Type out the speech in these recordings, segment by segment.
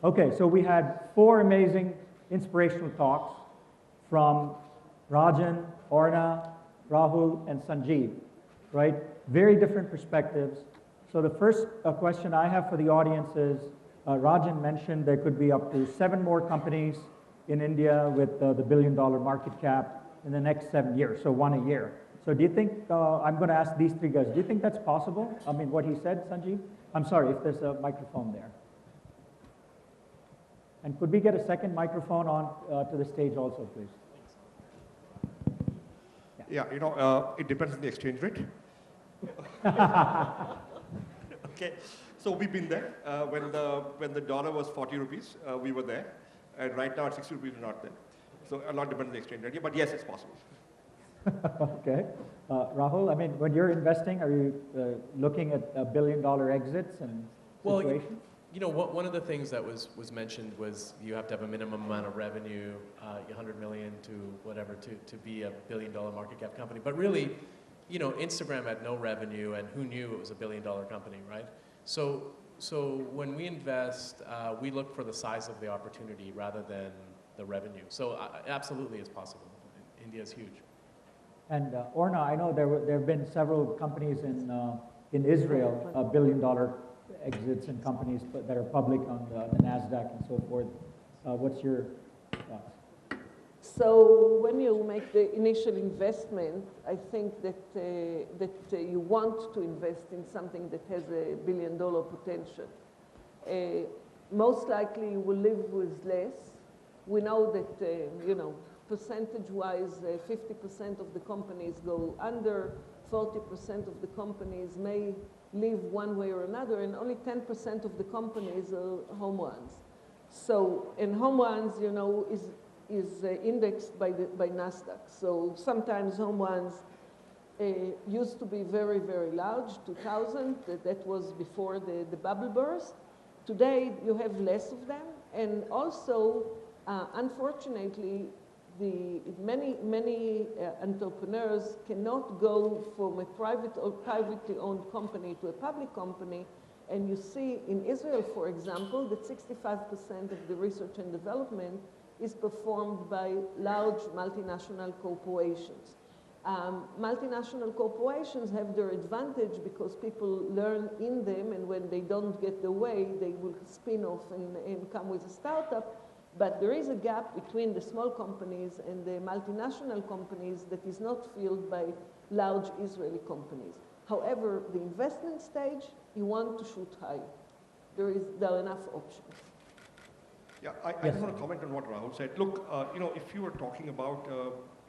Okay, so we had 4 amazing inspirational talks from Rajan, Orna, Rahul, and Sanjeev, right? Very different perspectives. So the first question I have for the audience is, Rajan mentioned there could be up to 7 more companies in India with the billion-dollar market cap in the next 7 years, so 1 a year. So do you think, I'm going to ask these 3 guys, do you think that's possible? I mean, what he said, Sanjeev? I'm sorry, if there's a microphone there. And could we get a second microphone on to the stage also, please? Yeah, it depends on the exchange rate. Okay, so we've been there. When the dollar was 40 rupees, we were there. And right now at 60 rupees, we're not there. So a lot depends on the exchange rate, but yes, it's possible. Okay. Rahul, I mean, when you're investing, are you looking at $1 billion exits and situations? Well, one of the things that was mentioned was you have to have a minimum amount of revenue, 100 million to whatever, to be a $1 billion market cap company. But really, Instagram had no revenue, and who knew it was a $1 billion company, right? So when we invest, we look for the size of the opportunity rather than the revenue. So absolutely, it's possible. India is huge. And Orna, I know there have been several companies in Israel, $1 billion exits in companies that are public on the NASDAQ and so forth. What's your thoughts? So when you make the initial investment, I think that you want to invest in something that has a $1 billion potential. Most likely you will live with less. We know that, percentage-wise, 50% of the companies go under, 40% of the companies may live one way or another, and only 10% of the companies are home runs. So, and home runs, is indexed by NASDAQ. So sometimes home runs used to be very, very large, 2000, that was before the bubble burst. Today, you have less of them, and also, unfortunately, many entrepreneurs cannot go from a private or privately owned company to a public company. And you see in Israel, for example, that 65% of the research and development is performed by large multinational corporations. Multinational corporations have their advantage because people learn in them, and when they don't get their way, they will spin off and come with a startup. But there is a gap between the small companies and the multinational companies that is not filled by large Israeli companies. However, the investment stage, you want to shoot high. There are enough options. Yeah, I just want to comment on what Rahul said. Look, if you were talking about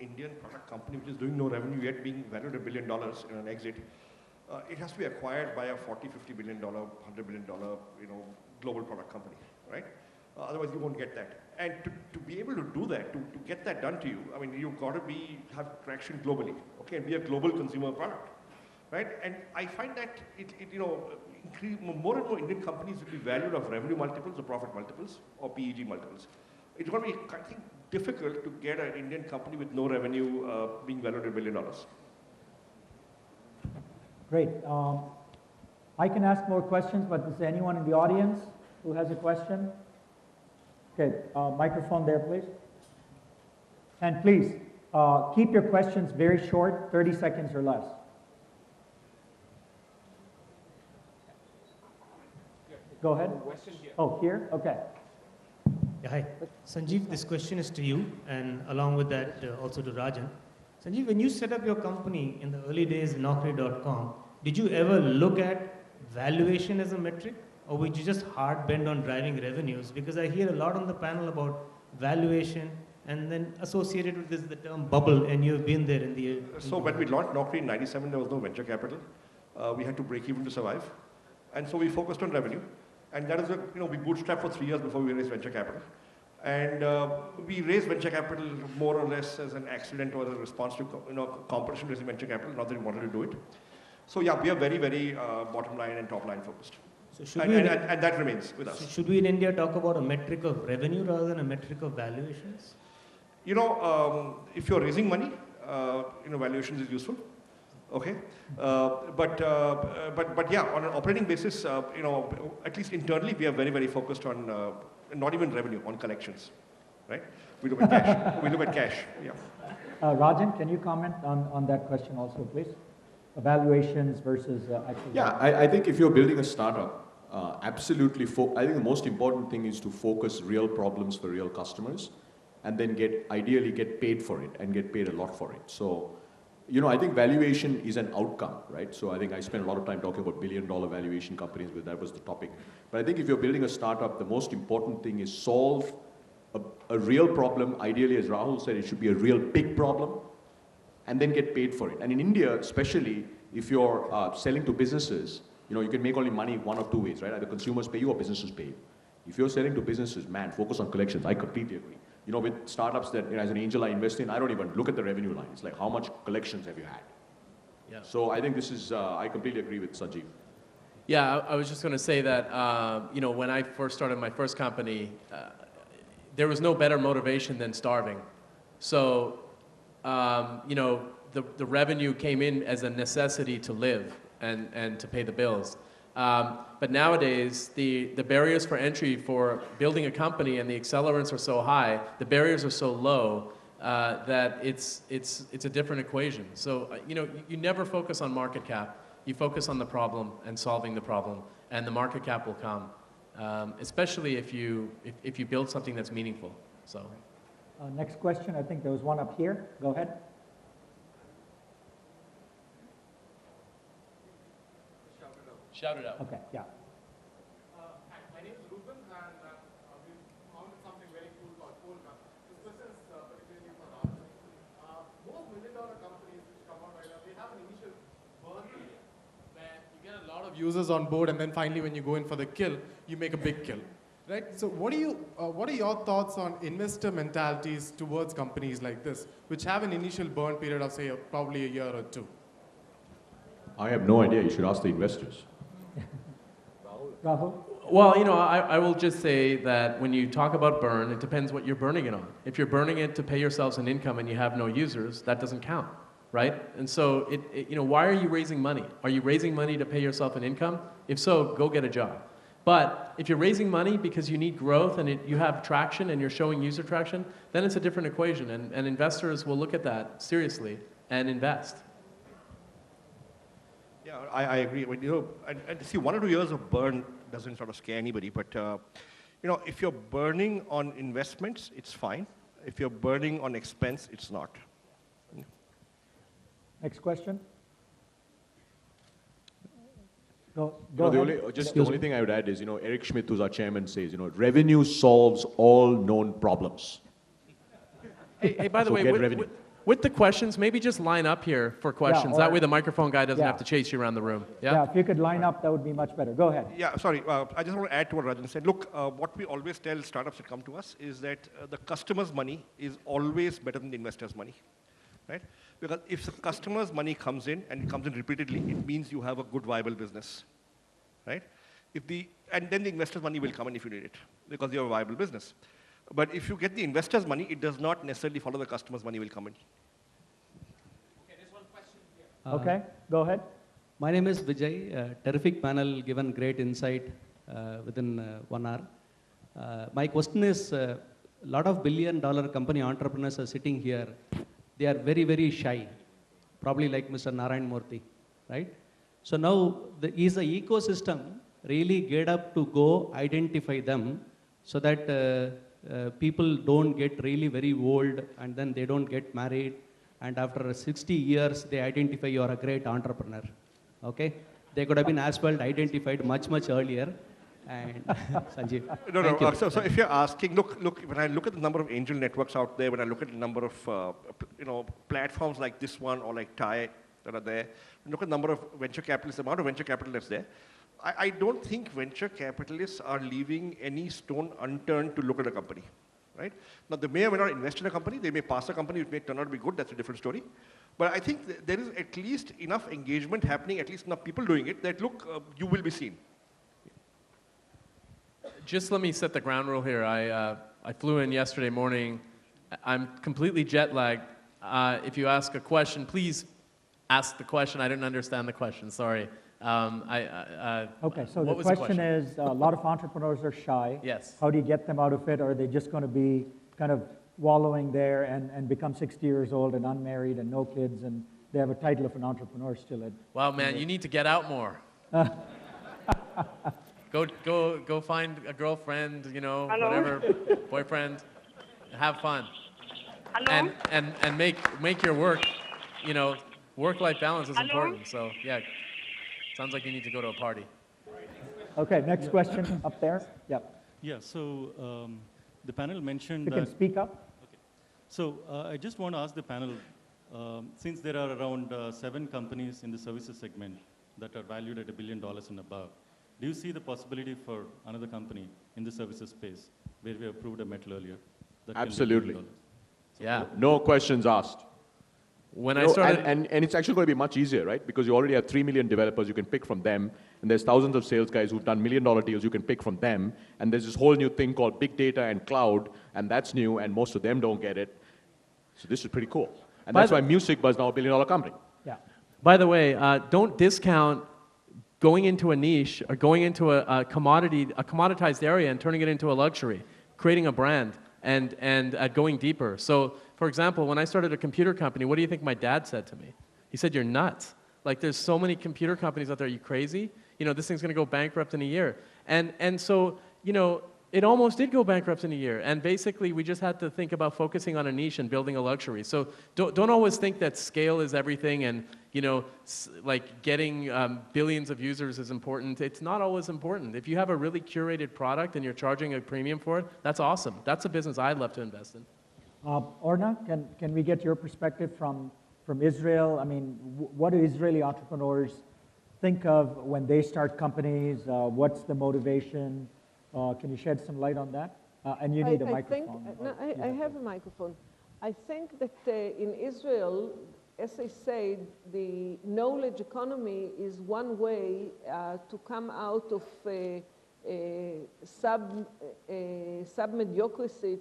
Indian product company which is doing no revenue yet being valued $1 billion in an exit, it has to be acquired by a $40, $50 billion, $100 billion, global product company, right? Otherwise, you won't get that. And to be able to do that, to get that done to you, I mean, you've got to have traction globally, okay, and be a global consumer product, right? And I find that more and more Indian companies will be valued of revenue multiples or profit multiples or PEG multiples. It's going to be, I think, difficult to get an Indian company with no revenue being valued at $1 billion. Great. I can ask more questions, but is there anyone in the audience who has a question? Okay, microphone there, please. And please, keep your questions very short, 30 seconds or less. Go ahead. Oh, here? Okay. Yeah, hi. Sanjeev, this question is to you, and along with that, also to Rajan. Sanjeev, when you set up your company in the early days, Naukri.com, did you ever look at valuation as a metric? Or would you just hard bend on driving revenues? Because I hear a lot on the panel about valuation, and then associated with this the term bubble, and you've been there in the... So when we launched Naukri in '97, there was no venture capital. We had to break even to survive. And so we focused on revenue. And that is, we bootstrapped for 3 years before we raised venture capital. And we raised venture capital more or less as an accident or as a response to competition raising venture capital, not that we wanted to do it. So yeah, we are very, very bottom line and top line focused. So and that remains with us. So should we in India talk about a metric of revenue rather than a metric of valuations? If you're raising money, valuations is useful. Okay, but yeah, on an operating basis, at least internally, we are very, very focused on not even revenue, on collections, right? We look at cash. We look at cash. Yeah. Rajan, can you comment on that question also, please? Evaluations versus actual. Yeah, I think if you're building a startup, absolutely. I think the most important thing is to focus real problems for real customers, and then ideally get paid for it and get paid a lot for it. So, I think valuation is an outcome, right? So I think I spent a lot of time talking about billion-dollar valuation companies, but that was the topic. But I think if you're building a startup, the most important thing is solve a real problem. Ideally, as Rahul said, it should be a real big problem, and then get paid for it. And in India, especially, if you're selling to businesses, you can make only money one of two ways, right? Either consumers pay you or businesses pay you. If you're selling to businesses, man, focus on collections. I completely agree. With startups that as an angel I invest in, I don't even look at the revenue line. It's like, how much collections have you had? Yeah. So I think this is, I completely agree with Sanjeev. Yeah, I was just going to say that, when I first started my first company, there was no better motivation than starving. So, the revenue came in as a necessity to live and to pay the bills. But nowadays, the barriers for entry for building a company and the accelerants are so high, the barriers are so low that it's a different equation. So, you never focus on market cap. You focus on the problem and solving the problem, and the market cap will come, especially if you build something that's meaningful. So. Next question, I think there was one up here. Go ahead. Shout it out. Okay, yeah. My name is Ruben, and we founded something very cool called Orna. This question is particularly for Rajan. Most million-dollar companies which come out right now, they have an initial burn period where you get a lot of users on board, and then finally, when you go in for the kill, you make a big kill, right? So, what are your thoughts on investor mentalities towards companies like this, which have an initial burn period of, say, probably a year or two? I have no idea. You should ask the investors. Rahul? Well, I will just say that when you talk about burn, it depends what you're burning it on. If you're burning it to pay yourselves an income and you have no users, that doesn't count, right? And so, why are you raising money? Are you raising money to pay yourself an income? If so, go get a job. But if you're raising money because you need growth and you have traction and you're showing user traction, then it's a different equation, and investors will look at that seriously and invest. Yeah, I agree. And see, 1 or 2 years of burn doesn't sort of scare anybody. But if you're burning on investments, it's fine. If you're burning on expense, it's not. Next question. Go The ahead. only thing I would add is, Eric Schmidt, who's our chairman, says, revenue solves all known problems. Hey, by the So way, get revenue. with the questions, maybe just line up here for questions. or- That way the microphone guy doesn't Yeah. have to chase you around the room. Yeah, Yeah? if you could line up, that would be much better. Go ahead. Yeah, sorry. I just want to add to what Rajan said. Look, what we always tell startups that come to us is that the customer's money is always better than the investor's money, right? Because if the customer's money comes in, and it comes in repeatedly, it means you have a good, viable business, right? And then the investor's money will come in if you need it, because you have a viable business. But if you get the investor's money, it does not necessarily follow the customer's money will come in. Okay, go ahead. My name is Vijay. Terrific panel, given great insight within 1 hour. My question is, a lot of billion-dollar company entrepreneurs are sitting here. They are very, very shy, probably like Mr. Narayan Murthy, right? So now, is the ecosystem really geared up to go identify them so that people don't get really very old and then they don't get married, and after 60 years, they identify you are a great entrepreneur, okay? They could have been as well identified much, much earlier. And Sanjeev, No. So if you're asking, look, when I look at the number of angel networks out there, when I look at the number of, platforms like this one or like TIE that are there, look at the number of venture capitalists, the amount of venture capital that's there, I don't think venture capitalists are leaving any stone unturned to look at a company. Right? Now, they may or may not invest in a company. They may pass a company. It may turn out to be good. That's a different story. But I think there is at least enough engagement happening, at least enough people doing it, that, look, you will be seen. Just let me set the ground rule here. I flew in yesterday morning. I'm completely jet lagged. If you ask a question, please asked the question. I didn't understand the question. Sorry. Okay, so what the was question is, a lot of entrepreneurs are shy. Yes. How do you get them out of it? Or are they just going to be kind of wallowing there and become 60 years old and unmarried and no kids, and they have a title of an entrepreneur still? Wow, man, you need to get out more. Go find a girlfriend, you know, Hello? whatever, boyfriend. Have fun. Hello? And make your work, you know, work-life balance is Hello? important. So yeah, sounds like you need to go to a party. Okay, next question up there. Yeah. Yeah, so the panel mentioned You that... can speak up. Okay. So I just want to ask the panel, since there are around 7 companies in the services segment that are valued at $1 billion and above, do you see the possibility for another company in the services space, where we have proved a metal earlier? That can be $1 Absolutely. billion? Yeah. No questions asked. When I started, and it's actually going to be much easier, right? Because you already have 3 million developers, you can pick from them, and there's thousands of sales guys who've done $1 million deals, you can pick from them, and there's this whole new thing called big data and cloud, and that's new, and most of them don't get it. So this is pretty cool. And that's why Music Buzz now a $1 billion company. Yeah. by the way, don't discount going into a niche or going into a commoditized area and turning it into a luxury, creating a brand and going deeper. So, for example, when I started a computer company, what do you think my dad said to me? He said, "You're nuts. Like, there's so many computer companies out there. Are you crazy? You know, this thing's going to go bankrupt in a year." And so, you know, it almost did go bankrupt in a year. And basically, we just had to think about focusing on a niche and building a luxury. So don't always think that scale is everything and, you know, like getting billions of users is important. It's not always important. If you have a really curated product and you're charging a premium for it, that's awesome. That's a business I'd love to invest in. Orna, can we get your perspective from Israel? I mean, what do Israeli entrepreneurs think of when they start companies? What's the motivation? Can you shed some light on that? And you need a microphone. I have a microphone. I think that in Israel, as I said, the knowledge economy is one way to come out of sub-mediocrity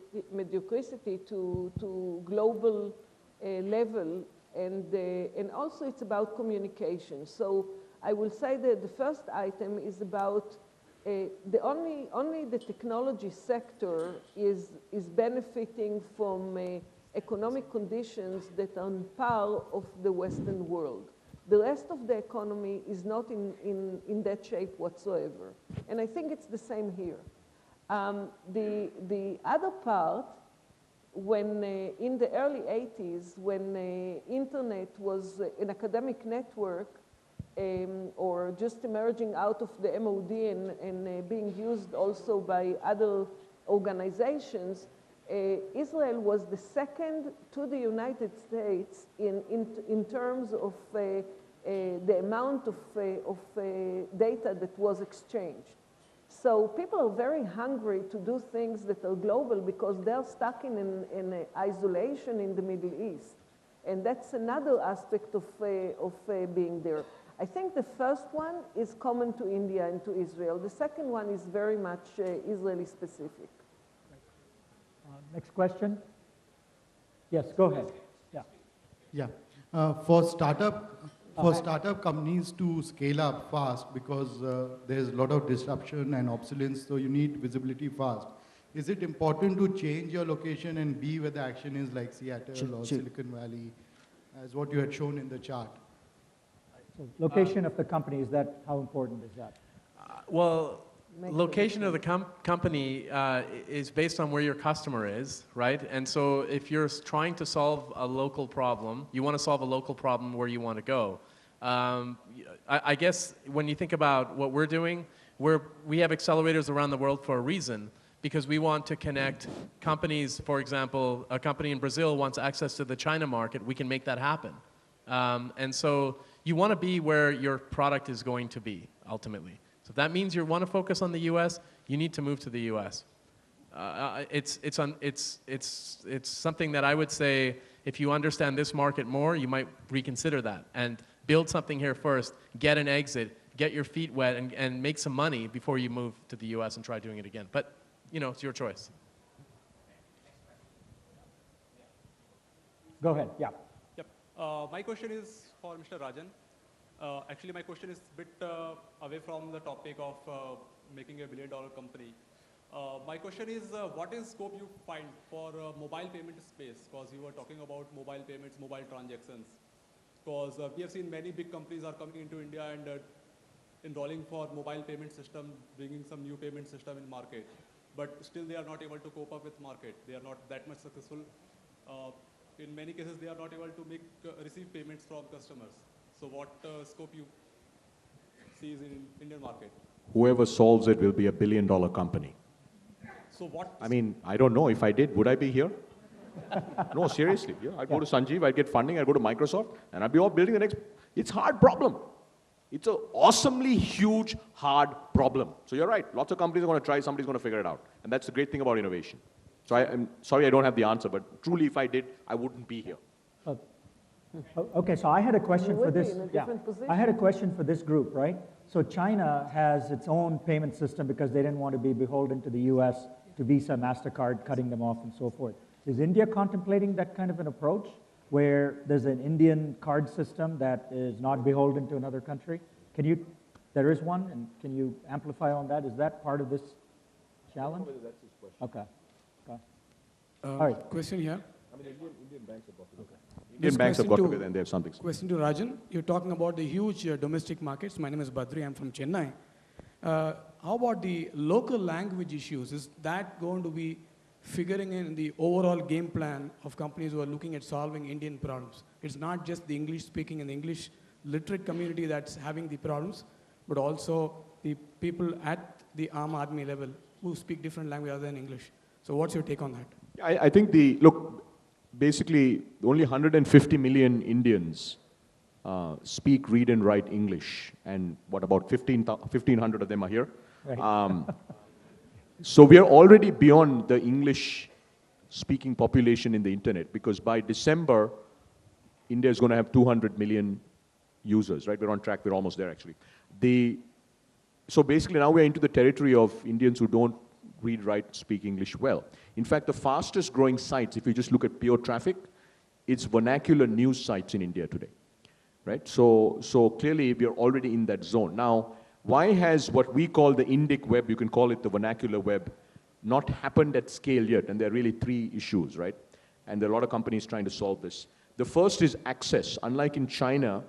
to global level, and also it's about communication. So I will say that the first item is about only the technology sector is benefiting from economic conditions that are on par of the Western world. The rest of the economy is not in that shape whatsoever. And I think it's the same here. The other part, when in the early 80s, when internet was an academic network, or just emerging out of the MOD and being used also by other organizations, Israel was the second to the United States in terms of the amount of data that was exchanged. So people are very hungry to do things that are global because they're stuck in isolation in the Middle East. And that's another aspect of being there. I think the first one is common to India and to Israel. The second one is very much Israeli specific. Next question. Yes, go ahead. Yeah. Yeah. For startup companies to scale up fast, because there's a lot of disruption and obsolescence, so you need visibility fast. Is it important to change your location and be where the action is, like Seattle or Silicon Valley, as what you had shown in the chart? So location of the company, how important is that? Well, location of the company is based on where your customer is, right? And so if you're trying to solve a local problem, you want to solve a local problem where you want to go. I guess when you think about what we're doing, we have accelerators around the world for a reason, because we want to connect companies. For example, a company in Brazil wants access to the China market. We can make that happen. And so you want to be where your product is going to be, ultimately. So if that means you want to focus on the U.S., you need to move to the U.S. It's something that I would say, if you understand this market more, you might reconsider that and build something here first, get an exit, get your feet wet, and make some money before you move to the U.S. and try doing it again. But, you know, it's your choice. Go ahead, yeah. Yep. My question is for Mr. Rajan. Actually, my question is a bit away from the topic of making a billion-dollar company. My question is, what is scope you find for mobile payment space? Because you were talking about mobile payments, mobile transactions. Because we have seen many big companies are coming into India and enrolling for mobile payment system, bringing some new payment system in market. But still they are not able to cope up with market. They are not that much successful. In many cases, they are not able to receive payments from customers. So what scope you see is in Indian market? Whoever solves it will be a billion-dollar company. So what? I mean, I don't know. If I did, would I be here? No, seriously. Yeah, I'd go to Sanjeev, I'd get funding, I'd go to Microsoft, and I'd be all building the next. It's a hard problem. It's an awesomely huge, hard problem. So you're right. Lots of companies are going to try, somebody's going to figure it out. And that's the great thing about innovation. So I'm sorry I don't have the answer, but truly if I did, I wouldn't be here. Okay, so I had a question You for would be this. in a Yeah, different position. I had a question for this group, right? So China has its own payment system because they didn't want to be beholden to the US, to Visa, MasterCard, cutting them off and so forth. Is India contemplating that kind of an approach where there's an Indian card system that is not beholden to another country? Can you, there is one, and can you amplify on that? Is that part of this challenge? That's his question. Okay. Okay. All right. Question here. I mean, Indian banks have got together. This Indian banks have got question together and they have something. Question to Rajan. You're talking about the huge domestic markets. My name is Badri. I'm from Chennai. How about the local language issues? Is that going to be figuring in the overall game plan of companies who are looking at solving Indian problems? It's not just the English speaking and the English literate community that's having the problems, but also the people at the Aam Aadmi level who speak different language other than English. So what's your take on that? I think look, basically only 150 million Indians speak, read and write English, and what about 1,500 of them are here? Right. So we are already beyond the English speaking population in the internet, because by December, India is going to have 200 million users, right? We're on track, we're almost there actually. So basically now we're into the territory of Indians who don't read, write, speak English well. In fact, the fastest growing sites, if you just look at pure traffic, it's vernacular news sites in India today, right? So clearly we are already in that zone. Now, why has what we call the Indic web, you can call it the vernacular web, not happened at scale yet? And there are really three issues, right? And there are a lot of companies trying to solve this. The first is access. Unlike in China,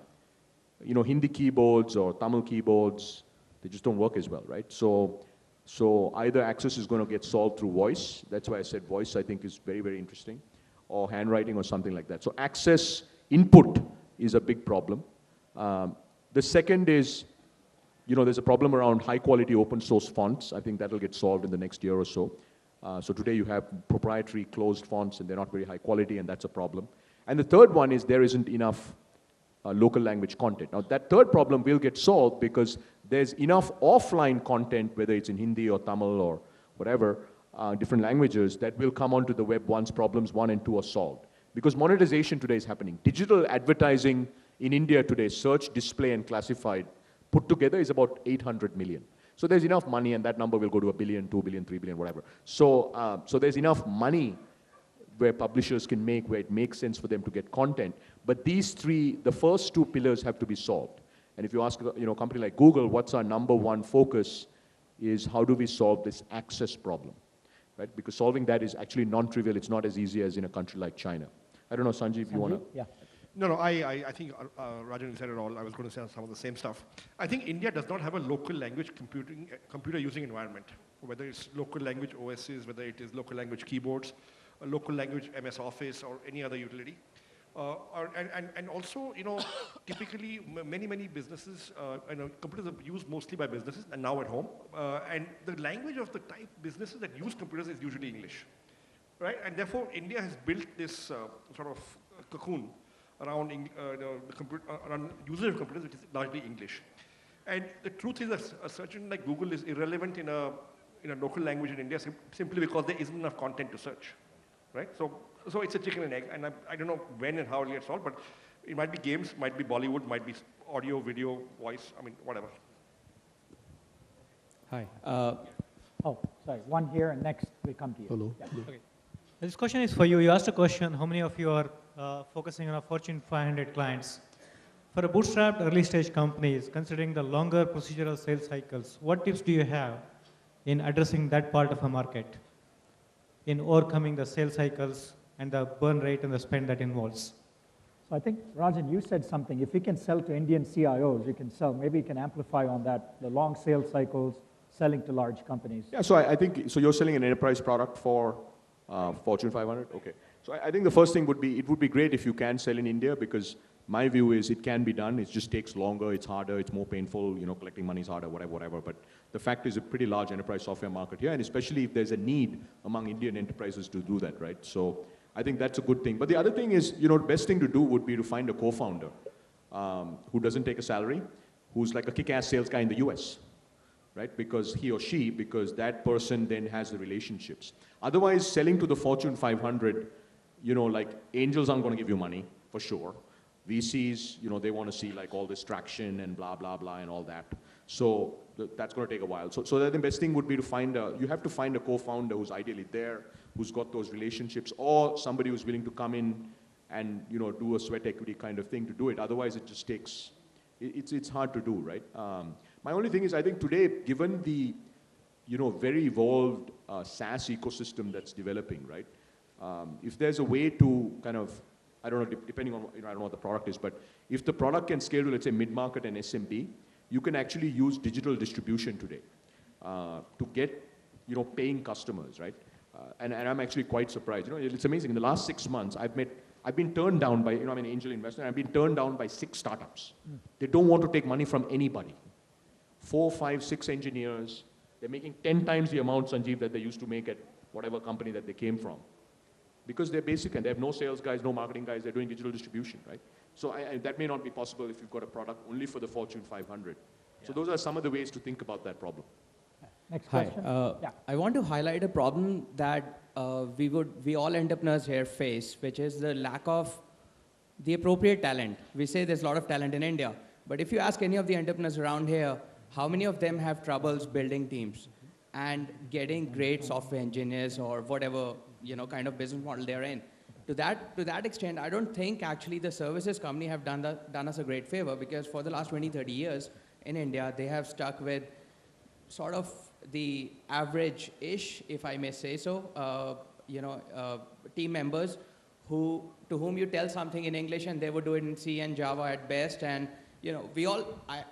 you know, Hindi keyboards or Tamil keyboards, they just don't work as well, right? So either access is going to get solved through voice. That's why I said voice, I think, is very, very interesting. Or handwriting or something like that. So access input is a big problem. The second is, you know, there's a problem around high quality open source fonts. I think that will get solved in the next year or so. So today you have proprietary closed fonts and they're not very high quality, and that's a problem. And the third one is there isn't enough local language content. Now that third problem will get solved because there's enough offline content, whether it's in Hindi or Tamil or whatever, different languages, that will come onto the web once problems 1 and 2 are solved. Because monetization today is happening. Digital advertising in India today, search, display, and classified, put together is about 800 million. So there's enough money, and that number will go to 1 billion, 2 billion, 3 billion, whatever. So there's enough money where publishers can make, where it makes sense for them to get content. But these three, the first two pillars have to be solved. And if you ask, you know, a company like Google, what's our number one focus, is how do we solve this access problem, right? Because solving that is actually non-trivial. It's not as easy as in a country like China. I don't know, Sanjeev, you want to? Yeah. No, I think Rajan said it all. I was going to say some of the same stuff. I think India does not have a local language computer using environment, whether it's local language OSs, whether it is local language keyboards, a local language MS Office, or any other utility. And also, you know, typically many businesses, you know, computers are used mostly by businesses and now at home. And the language of the type businesses that use computers is usually English, right? And therefore, India has built this sort of cocoon around around users of computers, which is largely English. And the truth is that a search engine like Google is irrelevant in a local language in India simply because there isn't enough content to search, right? So it's a chicken and egg, and I don't know when and how it'll get solved, but it might be games, might be Bollywood, might be audio, video, voice, I mean, whatever. Hi. Oh, sorry, one here, and next we come to you. Hello. Yeah. Okay. This question is for you. You asked a question, how many of you are focusing on a Fortune 500 clients? For a bootstrapped early stage companies, considering the longer procedural sales cycles, what tips do you have in addressing that part of a market, in overcoming the sales cycles and the burn rate and the spend that involves? So I think, Rajan, you said something. If we can sell to Indian CIOs, you can sell, maybe you can amplify on that, the long sales cycles, selling to large companies. Yeah, so I think, so you're selling an enterprise product for Fortune 500? Okay. So I think the first thing would be, it would be great if you can sell in India, because my view is it can be done. It just takes longer, it's harder, it's more painful, collecting money is harder, whatever. But the fact is a pretty large enterprise software market here, and especially if there's a need among Indian enterprises to do that, right? So I think that's a good thing. But the other thing is, the best thing to do would be to find a co-founder who doesn't take a salary, who's like a kick-ass sales guy in the US, right? Because that person then has the relationships. Otherwise, selling to the Fortune 500, like angels aren't going to give you money, for sure. VCs, they want to see like all this traction and blah, blah, blah and all that. So that's going to take a while. So the best thing would be to you have to find a co-founder who's ideally there, who's got those relationships, or somebody who's willing to come in and, do a sweat equity kind of thing to do it. Otherwise, it just takes, it's hard to do, right? My only thing is, I think today, given the, very evolved SaaS ecosystem that's developing, right? If there's a way to kind of, I don't know, depending on, I don't know what the product is, but if the product can scale to, let's say, mid-market and SMB, you can actually use digital distribution today to get, paying customers, right? And I'm actually quite surprised. It's amazing. In the last 6 months, I've been turned down by, I'm an angel investor, and I've been turned down by 6 startups. They don't want to take money from anybody. 4, 5, 6 engineers. They're making 10 times the amount, Sanjeev, that they used to make at whatever company that they came from. Because they're basic and they have no sales guys, no marketing guys, they're doing digital distribution, right? So that may not be possible if you've got a product only for the Fortune 500. Yeah. So those are some of the ways to think about that problem. Next question. Hi, I want to highlight a problem that we all entrepreneurs here face, which is the lack of the appropriate talent. We say there's a lot of talent in India, but if you ask any of the entrepreneurs around here, how many of them have troubles building teams and getting great software engineers or whatever kind of business model they're in? To that extent, I don't think actually the services company have done us a great favor, because for the last 20, 30 years in India, they have stuck with sort of the average-ish, if I may say so, team members to whom you tell something in English and they would do it in C and Java at best. And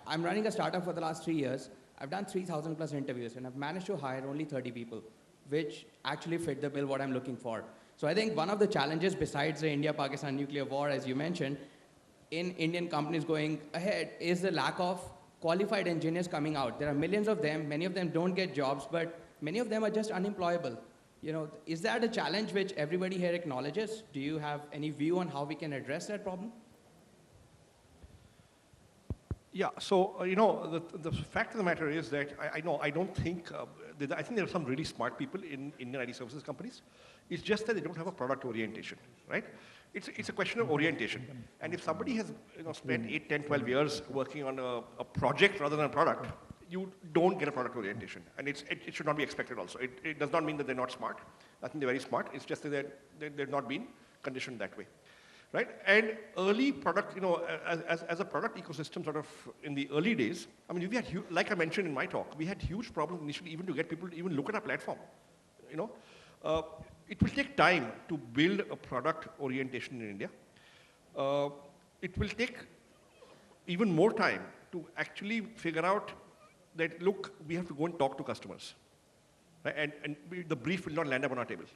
I'm running a startup for the last 3 years. I've done 3,000 plus interviews and I've managed to hire only 30 people, which actually fit the bill what I'm looking for. So I think one of the challenges besides the India-Pakistan nuclear war, as you mentioned, in Indian companies going ahead is the lack of qualified engineers coming out. There are millions of them, many of them don't get jobs, but many of them are just unemployable. Is that a challenge which everybody here acknowledges? Do you have any view on how we can address that problem? Yeah, so, the fact of the matter is that I don't think, I think there are some really smart people in Indian IT services companies. It's just that they don't have a product orientation, right? It's a question of orientation. And if somebody has spent 8, 10, 12 years working on a project rather than a product, you don't get a product orientation. And it should not be expected also. It does not mean that they're not smart. I think they're very smart. It's just that they're not being conditioned that way. Right? And early product, as a product ecosystem sort of in the early days, I mean, we had, like I mentioned in my talk, we had huge problems initially even to get people to even look at our platform. It will take time to build a product orientation in India. It will take even more time to actually figure out that, look, we have to go and talk to customers. Right? And the brief will not land up on our table.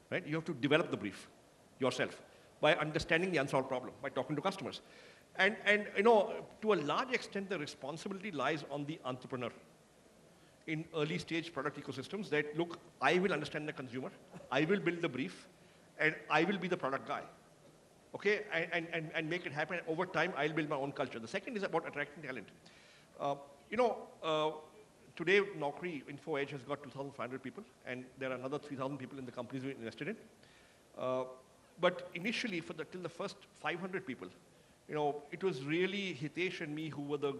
Right? You have to develop the brief yourself by understanding the unsolved problem, by talking to customers. And to a large extent, the responsibility lies on the entrepreneur in early stage product ecosystems that, look, I will understand the consumer, I will build the brief, and I will be the product guy. Okay, and make it happen. Over time, I'll build my own culture. The second is about attracting talent. Today, Naukri, Info Edge has got 2,500 people, and there are another 3,000 people in the companies we invested in. But initially, till the first 500 people, it was really Hitesh and me who were the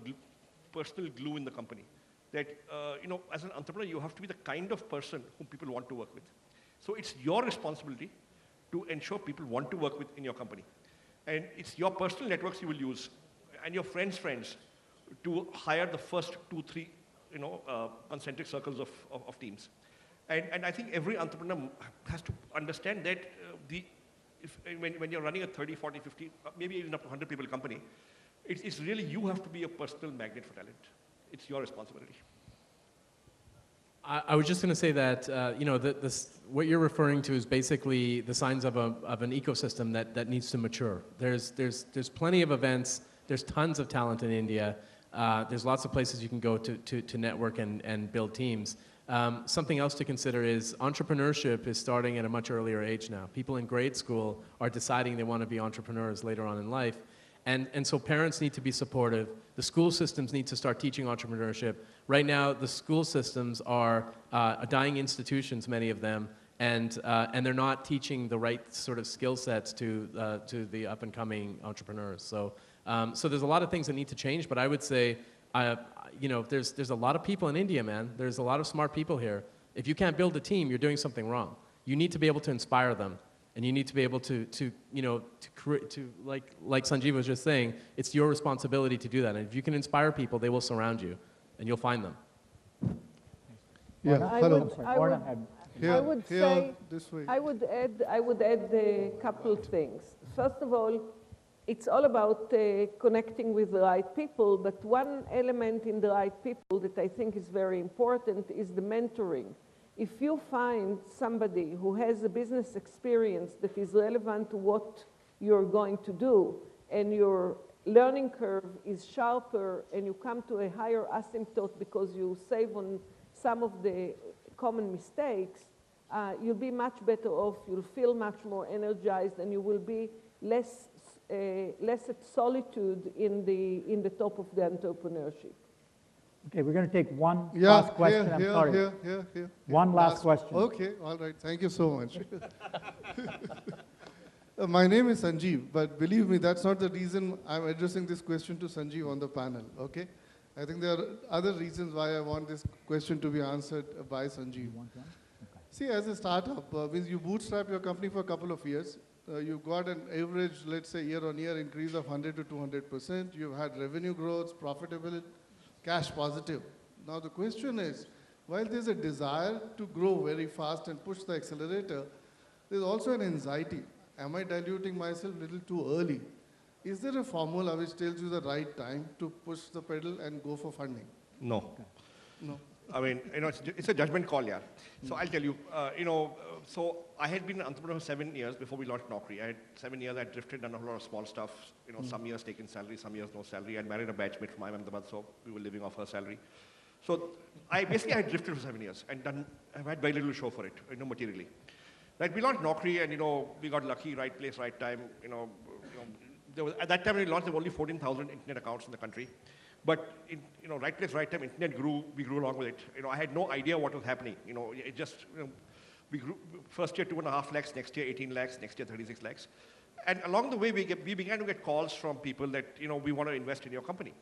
personal glue in the company. That, as an entrepreneur, you have to be the kind of person whom people want to work with. So it's your responsibility to ensure people want to work in your company. And it's your personal networks you will use and your friends' friends to hire the first 2, 3, concentric circles of teams. And I think every entrepreneur has to understand that when you're running a 30, 40, 50, maybe even up to 100 people company, it's really you have to be a personal magnet for talent. It's your responsibility. I was just going to say that what you're referring to is basically the signs of an ecosystem that needs to mature. There's plenty of events. There's tons of talent in India. There's lots of places you can go to network and build teams. Something else to consider is entrepreneurship is starting at a much earlier age now. People in grade school are deciding they want to be entrepreneurs later on in life. And so parents need to be supportive. The school systems need to start teaching entrepreneurship. Right now, the school systems are dying institutions, many of them, and they're not teaching the right sort of skill sets to the up-and-coming entrepreneurs. So there's a lot of things that need to change, but I would say, there's a lot of people in India, man. There's a lot of smart people here. If you can't build a team, you're doing something wrong. You need to be able to inspire them. And you need to be able to like Sanjeev was just saying, it's your responsibility to do that. And if you can inspire people, they will surround you, and you'll find them. Yeah, I would add a couple of things. First of all, it's all about connecting with the right people, but one element in the right people that I think is very important is the mentoring. If you find somebody who has a business experience that is relevant to what you're going to do, and your learning curve is sharper, and you come to a higher asymptote because you save on some of the common mistakes, you'll be much better off, you'll feel much more energized, and you will be less at solitude in the top of the entrepreneurship. Okay, we're going to take one last question. I'm sorry. One last question. Okay, all right. Thank you so much. My name is Sanjeev, but believe me, that's not the reason I'm addressing this question to Sanjeev on the panel, okay? I think there are other reasons why I want this question to be answered by Sanjeev. See, as a startup, you bootstrap your company for a couple of years. You've got an average, let's say, year-on-year increase of 100 to 200%. You've had revenue growth, profitability, cash positive. Now the question is, while there's a desire to grow very fast and push the accelerator, there's also an anxiety. Am I diluting myself a little too early? Is there a formula which tells you the right time to push the pedal and go for funding? No. No. I mean, it's a judgment call, yeah. So I'll tell you, so I had been an entrepreneur for 7 years before we launched Naukri. I had 7 years, I drifted, done a lot of small stuff, some years taken salary, some years no salary. I married a batchmate from Ahmedabad, so we were living off her salary. So I had drifted for 7 years and I've had very little to show for it, materially. Right, we launched Naukri and, we got lucky, right place, right time, at that time when we launched, there were only 14,000 internet accounts in the country. But, right place, right time, internet grew, we grew along with it. I had no idea what was happening. It just, we grew, first year 2.5 lakhs, next year 18 lakhs, next year 36 lakhs. And along the way, we began to get calls from people that, we want to invest in your company.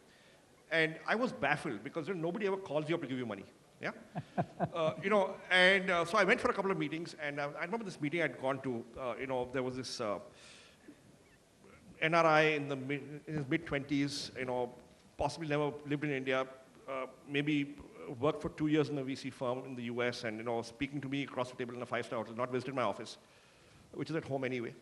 And I was baffled because nobody ever calls you up to give you money. Yeah? So I went for a couple of meetings, and I remember this meeting I'd gone to, there was this NRI in his mid-20s, possibly never lived in India, maybe worked for 2 years in a VC firm in the US, and speaking to me across the table in a 5-star hotel, not visited my office, which is at home anyway.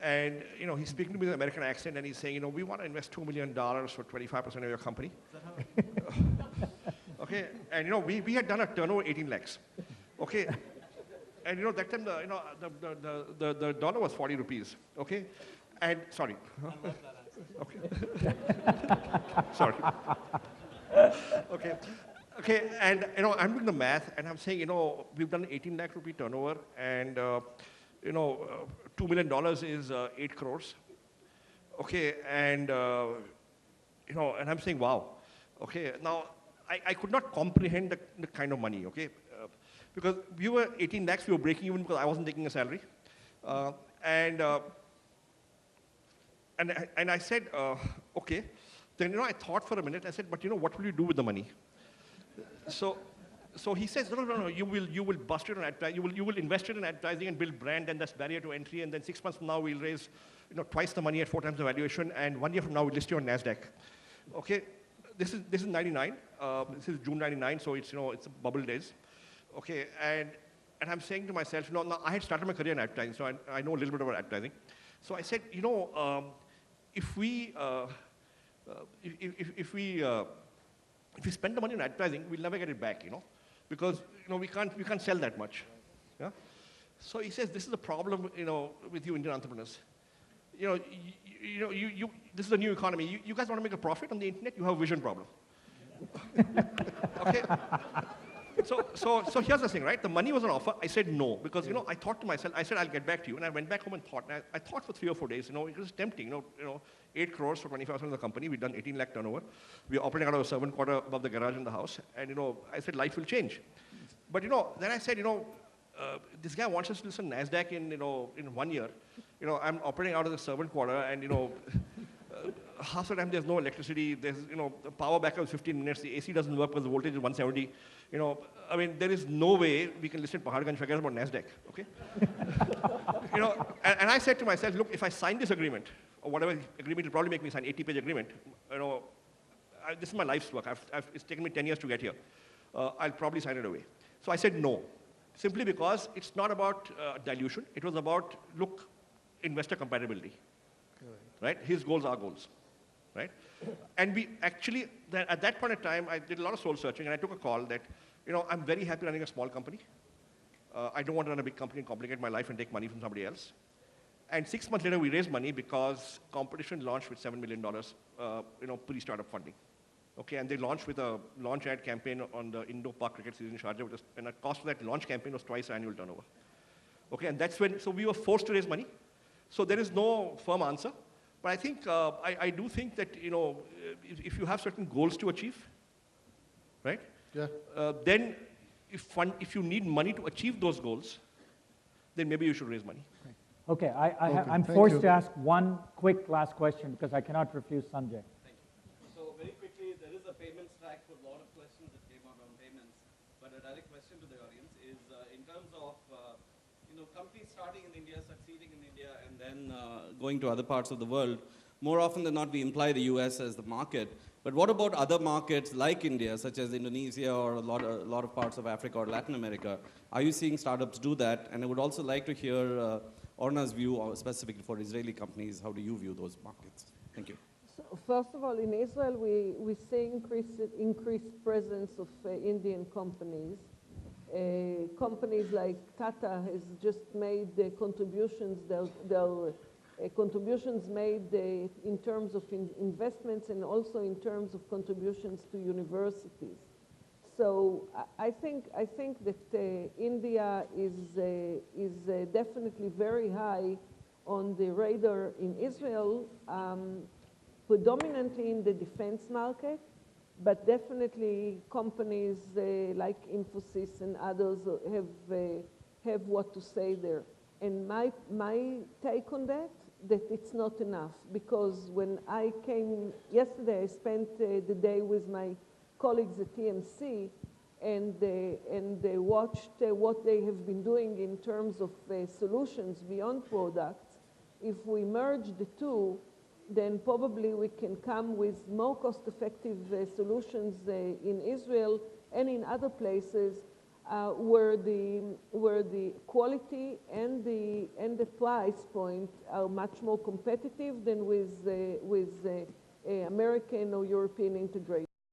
And he's speaking to me with an American accent, and he's saying, we want to invest $2 million for 25% of your company. Okay, and we had done a turnover 18 lakhs. Okay, and that time the dollar was 40 rupees. Okay, and sorry. Okay. Sorry. Okay, and I'm doing the math, and I'm saying, we've done 18 lakh rupee turnover, and $2 million is 8 crores. Okay, and and I'm saying, wow. Okay, now I could not comprehend the kind of money. Okay, because we were 18 lakhs, we were breaking even because I wasn't taking a salary, and I said, okay. Then I thought for a minute. I said, but what will you do with the money? So So he says, no, you will bust it on advertising, you will invest it in advertising and build brand, and that's barrier to entry, and then 6 months from now we'll raise twice the money at 4 times the valuation, and 1 year from now we'll list you on NASDAQ. Okay, this is 99, this is June 99, so it's it's bubble days. Okay, and I'm saying to myself, now I had started my career in advertising, so I know a little bit about advertising. So I said, if we spend the money on advertising, we'll never get it back, because we can't sell that much. Yeah? So he says this is the problem, with you Indian entrepreneurs. This is a new economy. You guys want to make a profit on the internet? You have a vision problem. Okay. So here's the thing, right? The money was on offer. I said no because I thought to myself. I said I'll get back to you, and I went back home and thought. And I thought for 3 or 4 days. It was tempting. 8 crores for 25% of the company. We'd done 18 lakh turnover. We were operating out of a servant quarter above the garage in the house. And I said life will change. But then I said this guy wants us to list on NASDAQ in 1 year. I'm operating out of the servant quarter, and half the time there's no electricity. There's the power backup is 15 minutes. The AC doesn't work because the voltage is 170. I mean, there is no way we can list in Paharganj. Forget about NASDAQ. Okay. And I said to myself, look, if I sign this agreement or whatever agreement, it'll probably make me sign 80-page agreement. This is my life's work. It's taken me 10 years to get here. I'll probably sign it away. So I said no, simply because it's not about dilution. It was about, look, investor compatibility. Right? His goals are goals. Right? And we actually, at that point in time, I did a lot of soul searching, and I took a call that, I'm very happy running a small company. I don't want to run a big company and complicate my life and take money from somebody else. And 6 months later, we raised money because competition launched with $7 million, pre-startup funding. Okay, and they launched with a launch ad campaign on the Indo-Pak cricket season in Sharjah, and the cost of that launch campaign was twice annual turnover. Okay, and that's when, so we were forced to raise money. So there is no firm answer. But I think, I do think that, if you have certain goals to achieve, right? Yeah. Then if you need money to achieve those goals, then maybe you should raise money. Okay, I'm forced to ask one quick last question because I cannot refuse Sanjay. Thank you. So very quickly, there is a payments track with a lot of questions that came out on payments. But a direct question to the audience is, in terms of companies starting in India, succeeding in India, and then going to other parts of the world, more often than not, we imply the US as the market. But what about other markets like India, such as Indonesia or a lot of parts of Africa or Latin America? Are you seeing startups do that? And I would also like to hear Orna's view, specifically for Israeli companies. How do you view those markets? Thank you. So first of all, in Israel, we see increased presence of Indian companies. Companies like Tata has just made contributions. Their contributions made in terms of investments and also in terms of contributions to universities. So I think that India is definitely very high on the radar in Israel, predominantly in the defense market. But definitely companies like Infosys and others have what to say there. And my take on that it's not enough. Because when I came yesterday, I spent the day with my colleagues at TMC and they watched what they have been doing in terms of solutions beyond products. If we merge the two, then probably we can come with more cost-effective solutions in Israel and in other places where the quality and the price point are much more competitive than with American or European integration.